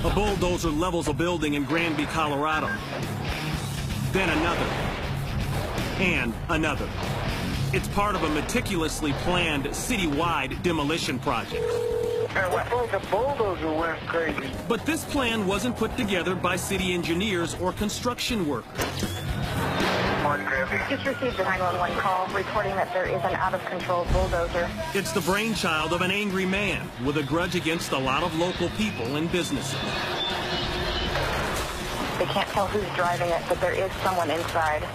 A bulldozer levels a building in Granby, Colorado. Then another. And another. It's part of a meticulously planned citywide demolition project. The bulldozer went crazy. But this plan wasn't put together by city engineers or construction workers. Just received a 911 call reporting that there is an out-of-control bulldozer. It's the brainchild of an angry man with a grudge against a lot of local people and businesses. They can't tell who's driving it, but there is someone inside.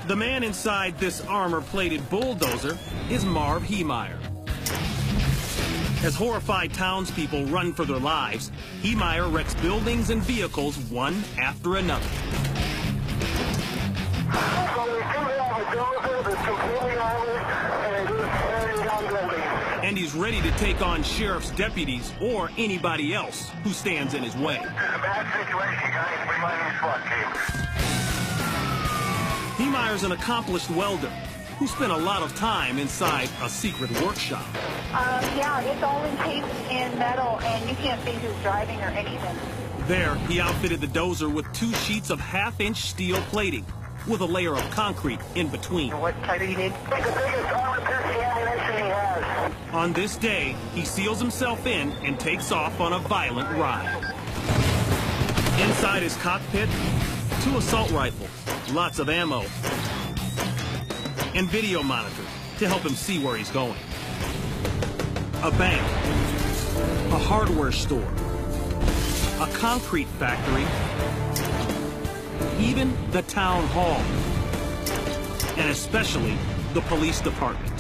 The man inside this armor-plated bulldozer is Marv Heemeyer. As horrified townspeople run for their lives, Heemeyer wrecks buildings and vehicles one after another. And he's ready to take on sheriff's deputies or anybody else who stands in his way. This is a bad situation, guys. We might need SWAT team. Heemeyer's an accomplished welder who spent a lot of time inside a secret workshop. Yeah, it's all encased in metal, and you can't see who's driving or anything. There, he outfitted the dozer with 2 sheets of half-inch steel plating with a layer of concrete in between. What type do you need? The biggest armor-piercing ammunition he has. On this day, he seals himself in and takes off on a violent ride. Inside his cockpit, 2 assault rifles, lots of ammo, and video monitors to help him see where he's going. A bank, a hardware store, a concrete factory, even the town hall, and especially the police department.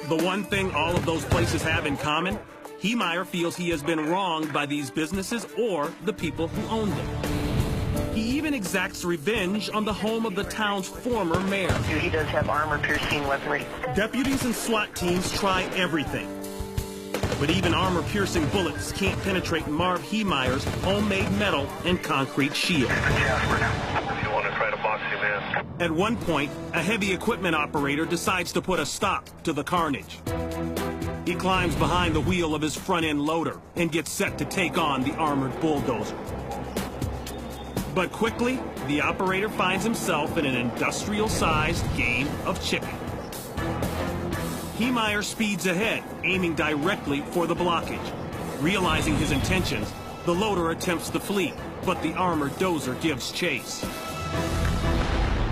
The one thing all of those places have in common, Heemeyer feels he has been wronged by these businesses or the people who own them. He even exacts revenge on the home of the town's former mayor. He does have armor-piercing weaponry. Deputies and SWAT teams try everything. But even armor-piercing bullets can't penetrate Marv Heemeyer's homemade metal and concrete shield. If you want to try to box him in. At one point, a heavy equipment operator decides to put a stop to the carnage. He climbs behind the wheel of his front-end loader and gets set to take on the armored bulldozer. But quickly, the operator finds himself in an industrial-sized game of chicken. Heemeyer speeds ahead, aiming directly for the blockage. Realizing his intentions, the loader attempts to flee, but the armored dozer gives chase.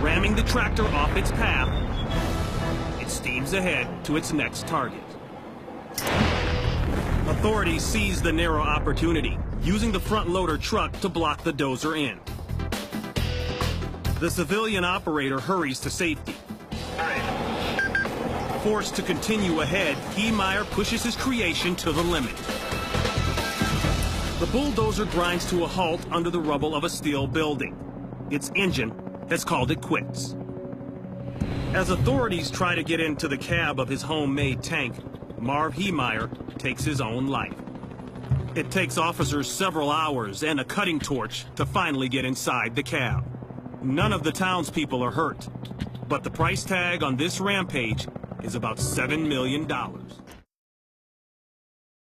Ramming the tractor off its path, it steams ahead to its next target. Authorities seize the narrow opportunity, using the front loader truck to block the dozer in. The civilian operator hurries to safety. Forced to continue ahead, Heemeyer pushes his creation to the limit. The bulldozer grinds to a halt under the rubble of a steel building. Its engine has called it quits. As authorities try to get into the cab of his homemade tank, Marv Heemeyer takes his own life. It takes officers several hours and a cutting torch to finally get inside the cab. None of the townspeople are hurt, but the price tag on this rampage is about $7 million.